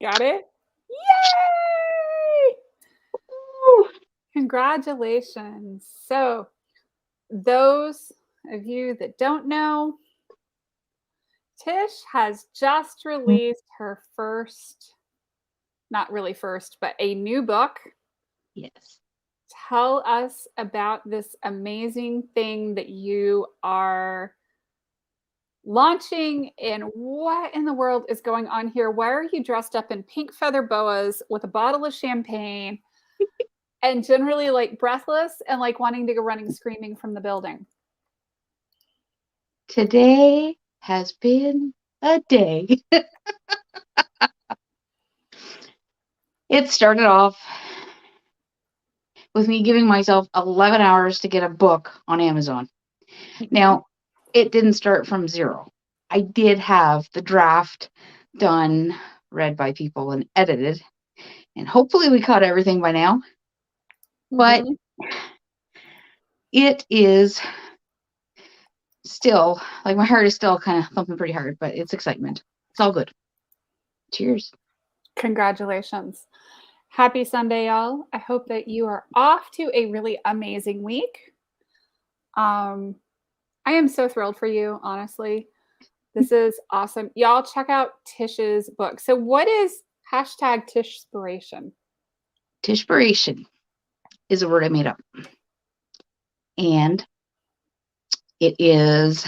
Got it? Yay! Woo. Congratulations. So, those of you that don't know, Tish has just released her first, not really first, but a new book. Yes. Tell us about this amazing thing that you are launching, and what in the world is going on here? Why are you dressed up in pink feather boas with a bottle of champagne and generally like breathless and like wanting to go running screaming from the building? Today has been a day. It started off with me giving myself 11 hours to get a book on Amazon. Now, it didn't start from zero. I did have the draft done, read by people, and edited. And hopefully we caught everything by now. But Mhm. it is still, like, my heart is still kind of thumping pretty hard, but it's excitement. It's all good. Cheers. Congratulations. Happy Sunday, y'all. I hope that you are off to a really amazing week. Um, I am so thrilled for you, honestly. This is awesome. Y'all check out Tish's book. So, what is hashtag Tishspiration? Tishpiration is a word I made up. And it is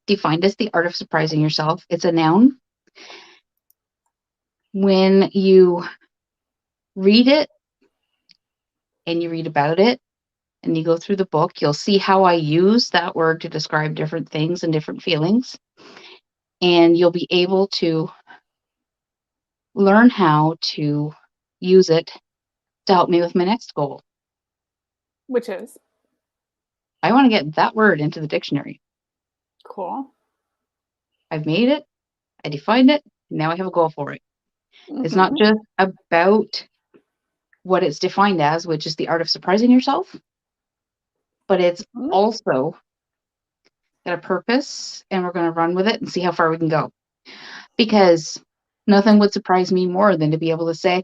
defined as the art of surprising yourself. It's a noun. When you read it and you read about it and you go through the book, you'll see how I use that word to describe different things and different feelings. And you'll be able to learn how to use it to help me with my next goal. Which is I want to get that word into the dictionary. cool. I've made it, I defined it, and now I have a goal for it. It's not Mhm. just about what it's defined as, which is the art of surprising yourself, but it's Mhm. also got a purpose, and we're going to run with it and see how far we can go. Because nothing would surprise me more than to be able to say,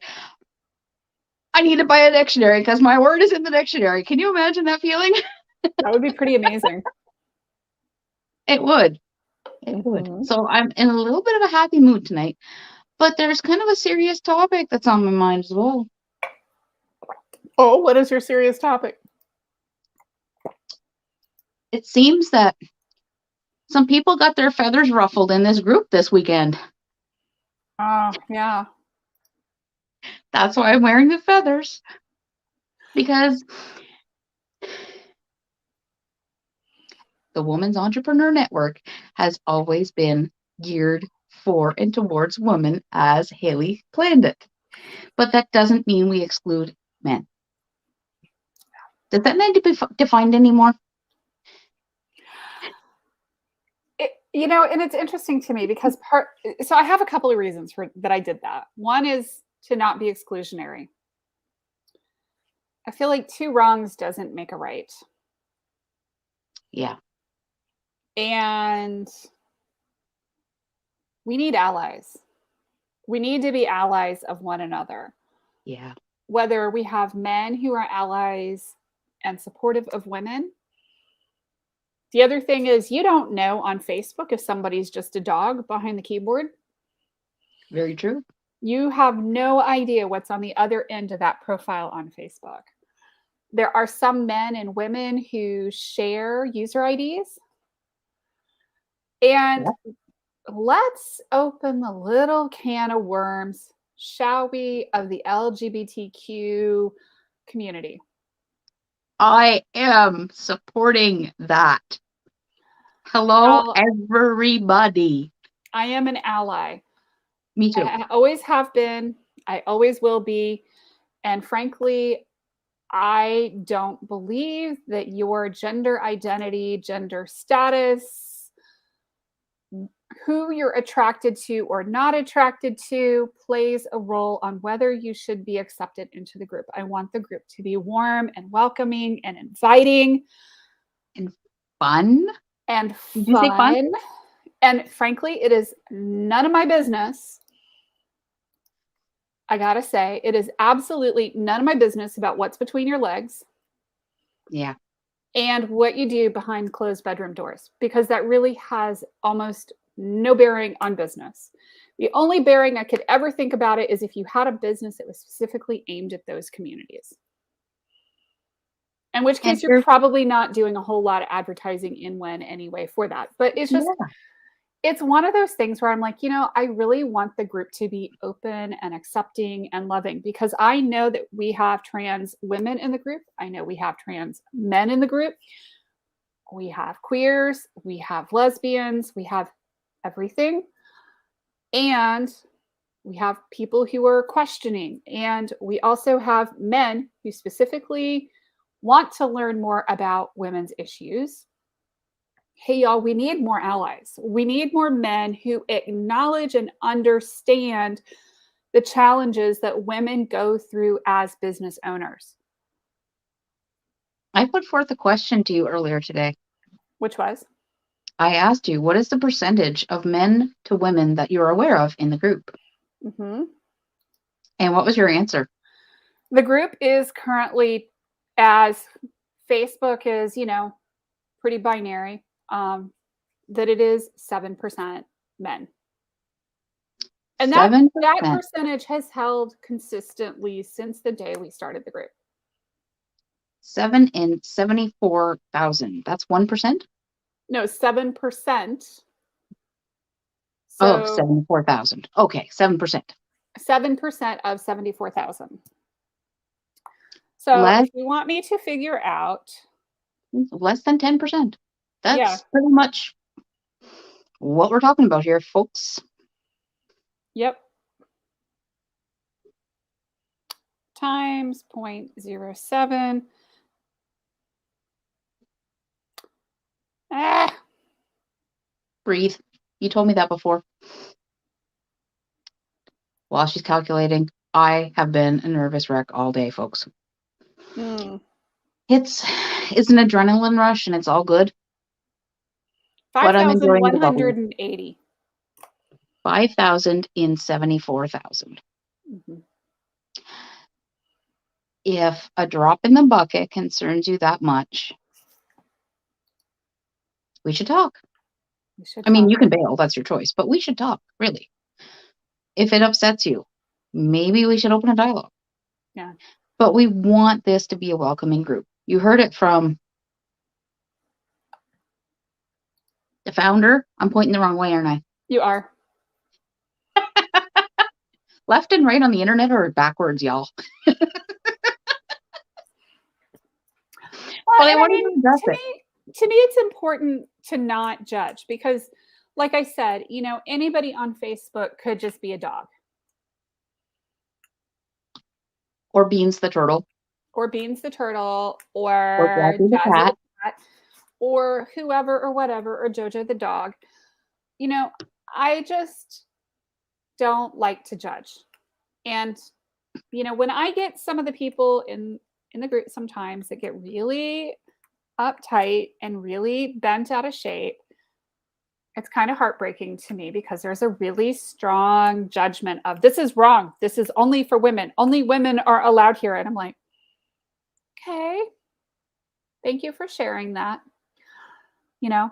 I need to buy a dictionary because my word is in the dictionary. Can you imagine that feeling? That would be pretty amazing. It would. It would. Mhm. So I'm in a little bit of a happy mood tonight, but there's kind of a serious topic that's on my mind as well. Oh, what is your serious topic? It seems that some people got their feathers ruffled in this group this weekend. Oh, yeah. That's why I'm wearing the feathers. Because the Women's Entrepreneur Network has always been geared for and towards women as Haley planned it. But that doesn't mean we exclude men. Does that need to be defined anymore? And it's interesting to me because so I have a couple of reasons for that I did that. One is to not be exclusionary. I feel like two wrongs doesn't make a right. Yeah. And we need allies. We need to be allies of one another. Yeah. Whether we have men who are allies and supportive of women. The other thing is, you don't know on Facebook if somebody's just a dog behind the keyboard. Very true. You have no idea what's on the other end of that profile on Facebook. There are some men and women who share user IDs. And Yeah. let's open the little can of worms, shall we, of the LGBTQ community. I am supporting that. Hello, Y'all, everybody. I am an ally. Me too. I always have been. I always will be. And frankly, I don't believe that your gender identity, gender status, who you're attracted to or not attracted to plays a role on whether you should be accepted into the group. I want the group to be warm and welcoming and inviting And fun. and Did you say fun? fun. And frankly, it is none of my business I gotta say, it is absolutely none of my business about what's between your legs Yeah. and what you do behind closed bedroom doors, because that really has almost no bearing on business. The only bearing I could ever think about it is if you had a business that was specifically aimed at those communities. In which And case, you're you're probably not doing a whole lot of advertising in when anyway for that. But yeah. it's one of those things where I'm like, I really want the group to be open and accepting and loving, because I know that we have trans women in the group. I know we have trans men in the group. We have queers, we have lesbians, we have everything. And we have people who are questioning. And we also have men who specifically want to learn more about women's issues. Hey, y'all, we need more allies. We need more men who acknowledge and understand the challenges that women go through as business owners, I put forth a question to you earlier today. which was I asked you, what is the percentage of men to women that you're aware of in the group? mhm. And what was your answer? The group is currently, as Facebook is, pretty binary, that it is 7% men. And that 7%. percentage has held consistently since the day we started the group. 7 in 74,000. That's 1%? No, 7%. Oh, So 74,000. Okay, 7%. 7% of 74,000. So Less if you want me to figure out, less than 10%. yeah, That's pretty much what we're talking about here, folks. yep, times 0.07. Ah, Breathe. You told me that before. While she's calculating, I have been a nervous wreck all day, folks. mm, It's an adrenaline rush and it's all good, but I'm enjoying the bubble. 5,180. 5,000 in 74,000. Mhm. If a drop in the bucket concerns you that much, we should talk. We should I mean, talk. you can bail, that's your choice, but we should talk, really. If it upsets you, maybe we should open a dialogue. Yeah, But we want this to be a welcoming group. You heard it from the founder. I'm pointing the wrong way, aren't I? you are. Left and right on the internet or backwards, y'all? Well, But I and I wanted mean, to address it. to me, it's important to not judge, because, like I said, anybody on Facebook could just be a dog, Or Beans the turtle, or Beans the turtle, or or Jackie the Jazzy the cat. cat, or whoever or whatever, or Jojo the dog. You know, I just don't like to judge. And when I get some of the people in the group sometimes that get really uptight and really bent out of shape, it's kind of heartbreaking to me, because there's a really strong judgment of, this is wrong. This is only for women. Only women are allowed here. And I'm like, okay, thank you for sharing that. You know,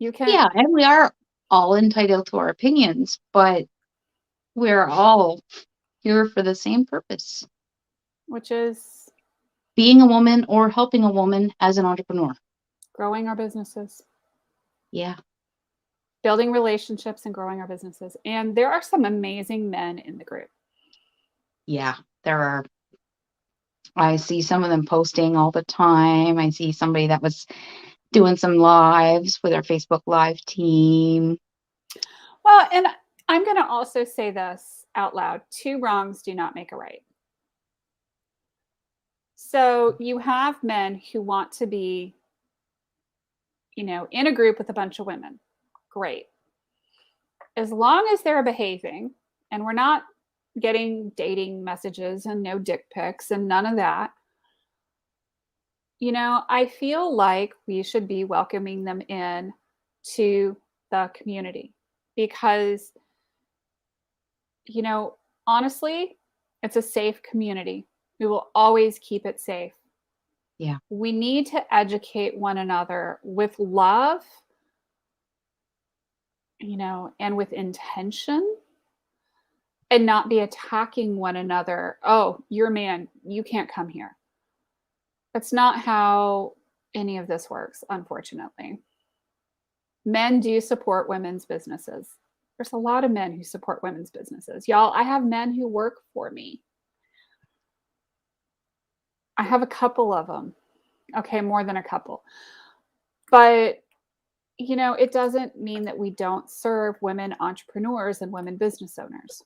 you can, Yeah, and we are all entitled to our opinions, but we're all here for the same purpose. which is Being a woman or helping a woman as an entrepreneur. growing our businesses, Yeah. building relationships and growing our businesses. And there are some amazing men in the group. Yeah, there are. I see some of them posting all the time. I see somebody that was doing some lives with our Facebook Live team. Well, and I'm going to also say this out loud: two wrongs do not make a right. So you have men who want to be, in a group with a bunch of women. Great. As long as they're behaving and we're not getting dating messages and no dick pics and none of that, I feel like we should be welcoming them in to the community, because, honestly, it's a safe community. We will always keep it safe. Yeah. We need to educate one another with love, and with intention, and not be attacking one another. Oh, you're a man, you can't come here. That's not how any of this works, unfortunately. Men do support women's businesses. There's a lot of men who support women's businesses. Y'all, I have men who work for me. I have a couple of them. Okay, more than a couple. But, it doesn't mean that we don't serve women entrepreneurs and women business owners.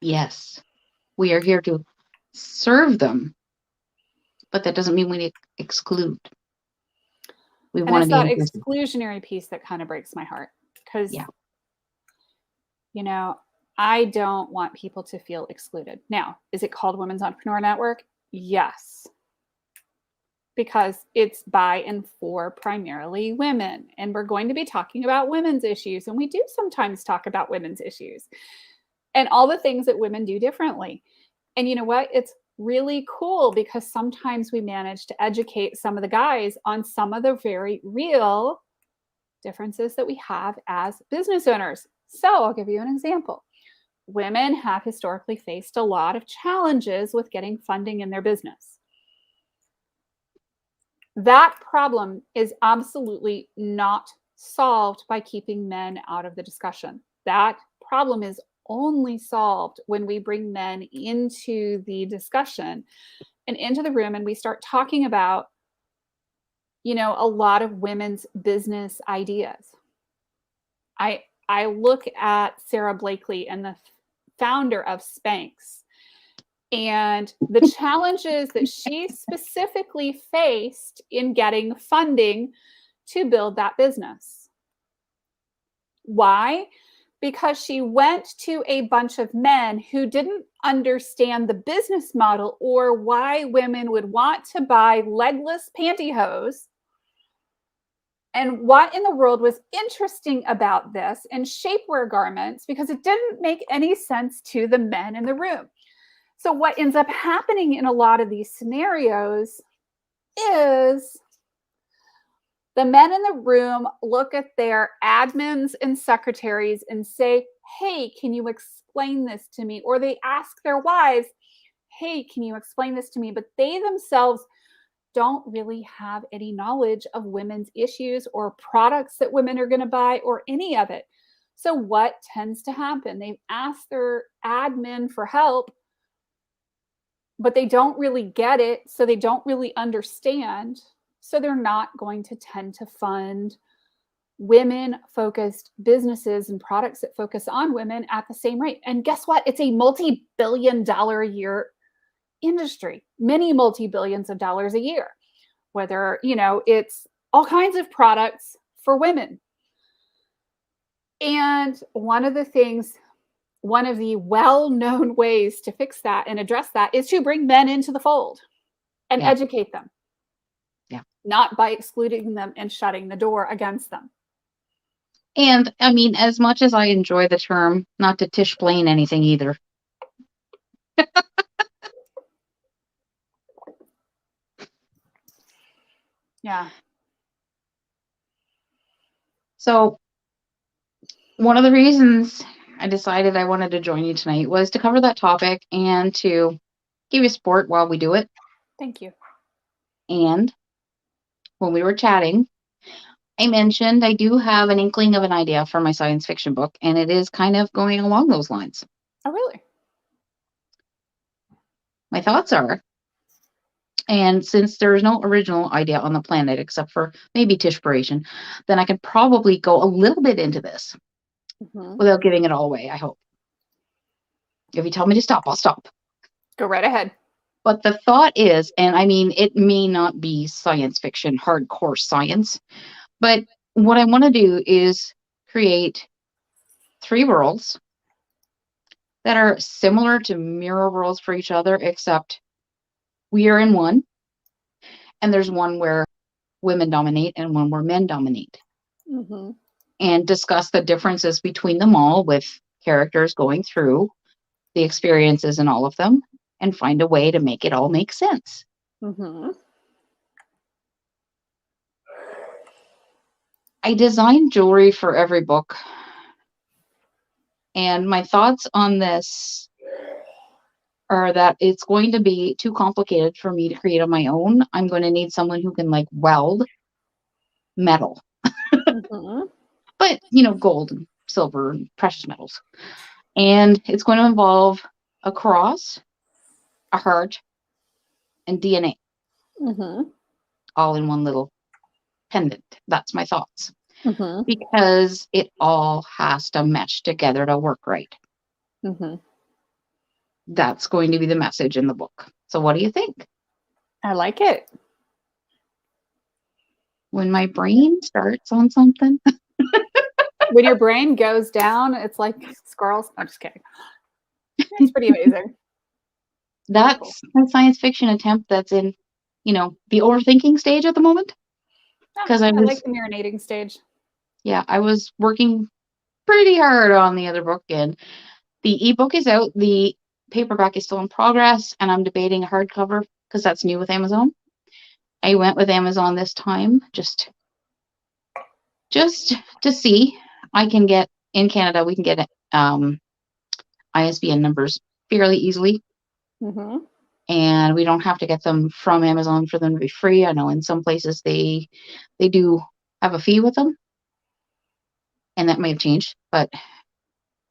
Yes. We are here to serve them, but that doesn't mean we exclude. We And want it's to be that inclusive. exclusionary piece that kind of breaks my heart because, Yeah. I don't want people to feel excluded. Now, is it called Women's Entrepreneur Network? Yes. Because it's by and for primarily women. And we're going to be talking about women's issues. And we do sometimes talk about women's issues and all the things that women do differently. And you know what? It's really cool because sometimes we manage to educate some of the guys on some of the very real differences that we have as business owners. So I'll give you an example. Women have historically faced a lot of challenges with getting funding in their business. That problem is absolutely not solved by keeping men out of the discussion. That problem is only solved when we bring men into the discussion and into the room and we start talking about, a lot of women's business ideas. I look at Sarah Blakely and the founder of Spanx and the challenges that she specifically faced in getting funding to build that business. Why? Because she went to a bunch of men who didn't understand the business model or why women would want to buy legless pantyhose and what in the world was interesting about this and shapewear garments because it didn't make any sense to the men in the room. So what ends up happening in a lot of these scenarios is the men in the room look at their admins and secretaries and say, hey, can you explain this to me? Or they ask their wives, hey, can you explain this to me? But they themselves don't really have any knowledge of women's issues or products that women are going to buy or any of it. So what tends to happen? They ask their admin for help, but they don't really get it. So they don't really understand. So they're not going to tend to fund women-focused businesses and products that focus on women at the same rate. And guess what? It's a multi-billion-dollar a year industry, many multi-billions of dollars a year, whether, it's all kinds of products for women. And one of the well-known ways to fix that and address that is to bring men into the fold and educate them. Yeah. Not by excluding them and shutting the door against them. And I mean, as much as I enjoy the term, not to tish-plain anything either. Yeah. So one of the reasons I decided I wanted to join you tonight was to cover that topic and to give you support while we do it. Thank you. And when we were chatting, I mentioned I do have an inkling of an idea for my science fiction book, and it is kind of going along those lines. Oh, really? My thoughts are, and since there's no original idea on the planet except for maybe Tishpiration, then I can probably go a little bit into this without giving it all away, I hope. If you tell me to stop, I'll stop. Go right ahead. But the thought is, and I mean, it may not be science fiction, hardcore science, but what I want to do is create 3 worlds that are similar to mirror worlds for each other, except we are in one, and there's one where women dominate and one where men dominate. And discuss the differences between them all with characters going through the experiences in all of them and find a way to make it all make sense. Mm-hmm. I design jewelry for every book. And my thoughts on this are that it's going to be too complicated for me to create on my own. I'm going to need someone who can like weld metal, Mm-hmm. but gold and silver and precious metals. And it's going to involve a cross, a heart, and DNA Mm-hmm. all in one little pendant. That's my thoughts. Mm-hmm. Because it all has to mesh together to work right. Mm-hmm. That's going to be the message in the book. So what do you think? I like it. When my brain starts on something, When your brain goes down, it's like squirrels. I'm just kidding. It's pretty amazing. that's a science fiction attempt that's in, the overthinking stage at the moment. Yeah, Because I like the marinating stage. I was working pretty hard on the other book, and the ebook is out. The paperback is still in progress, and I'm debating a hardcover because that's new with Amazon. I went with Amazon this time just to see. I can get in Canada. We can get ISBN numbers fairly easily, Mm-hmm. and we don't have to get them from Amazon for them to be free. I know in some places they do have a fee with them, and that may have changed, but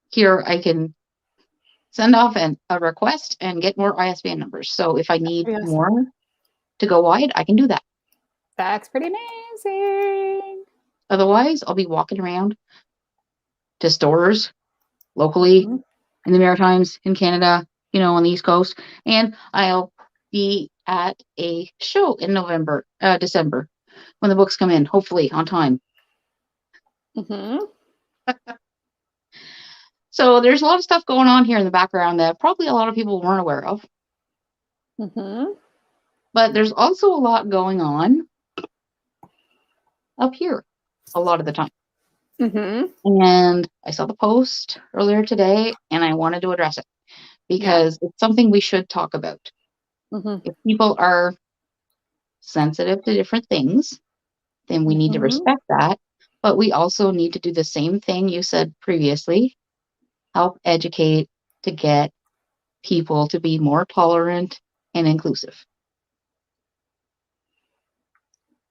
here I can send off a request and get more ISBN numbers. So if I need Pretty awesome. more to go wide, I can do that. That's pretty amazing. Otherwise, I'll be walking around to stores locally Mm-hmm. in the Maritimes, in Canada, on the East Coast, and I'll be at a show in December, when the books come in, hopefully on time. Mm-hmm. So there's a lot of stuff going on here in the background that probably a lot of people weren't aware of. Mm-hmm. But there's also a lot going on up here a lot of the time. Mm-hmm. And I saw the post earlier today, and I wanted to address it because it's something we should talk about. Mm-hmm. If people are sensitive to different things, then we need to Mm-hmm. respect that. But we also need to do the same thing you said previously, help educate to get people to be more tolerant and inclusive.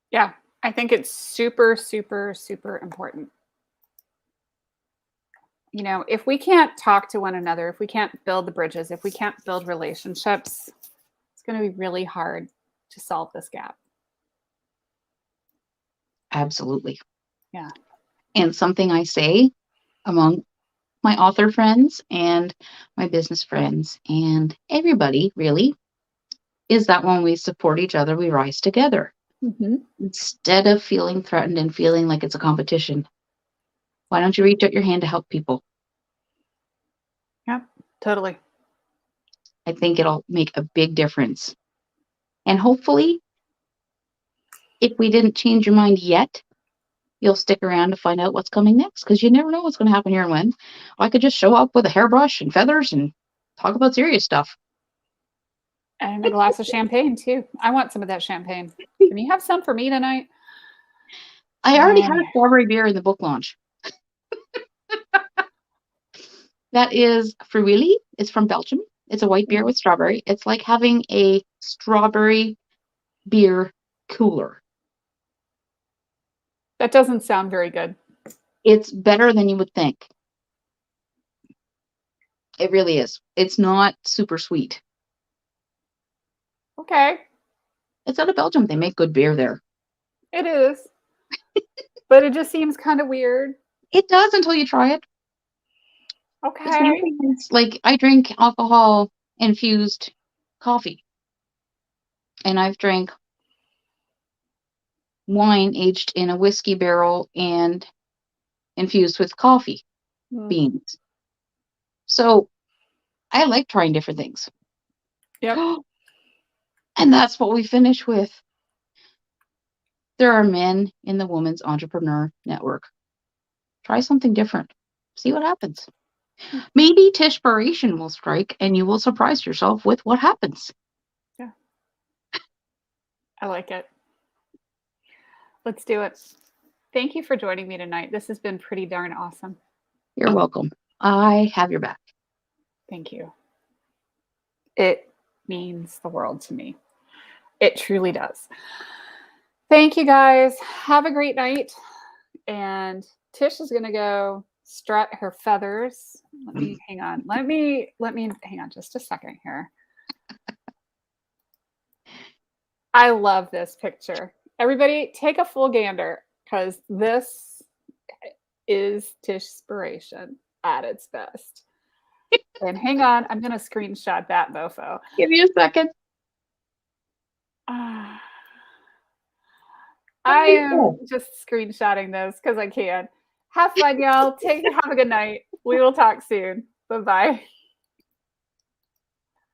Yeah, I think it's super, super, super important. If we can't talk to one another, if we can't build the bridges, if we can't build relationships, it's going to be really hard to solve this gap. Absolutely. Yeah. And something I say among my author friends and my business friends and everybody really is that when we support each other, we rise together. Mm-hmm. Instead of feeling threatened and feeling like it's a competition, why don't you reach out your hand to help people? Yep, totally. I think it'll make a big difference. And hopefully, if we didn't change your mind yet, you'll stick around to find out what's coming next, because you never know what's going to happen here and when. I could just show up with a hairbrush and feathers and talk about serious stuff. And a glass of champagne, too. I want some of that champagne. Can you have some for me tonight? I already had a strawberry beer in the book launch. That is Fruili. It's from Belgium. It's a white beer with strawberry. It's like having a strawberry beer cooler. That doesn't sound very good. It's better than you would think. It really is. It's not super sweet. Okay. It's out of Belgium. They make good beer there. It is. But it just seems kind of weird. It does until you try it. Okay. It's like I drink alcohol infused coffee. And I've drank wine aged in a whiskey barrel and infused with coffee beans. So I like trying different things. Yep. And that's what we finish with. There are men in the Women's Entrepreneur Network. Try something different. See what happens. Maybe Tishpiration will strike and you will surprise yourself with what happens. Yeah. I like it. Let's do it. Thank you for joining me tonight. This has been pretty darn awesome. You're welcome. I have your back. Thank you. It means the world to me. It truly does. Thank you guys. Have a great night. And Tish is going to go strut her feathers. Let me hang on. Let me hang on just a second here. I love this picture. Everybody take a full gander because this is Tishpiration at its best. And hang on, I'm going to screenshot that mofo. Give me a second. I am just screenshotting this because I can. Have fun, y'all. Have a good night. We will talk soon. Bye-bye.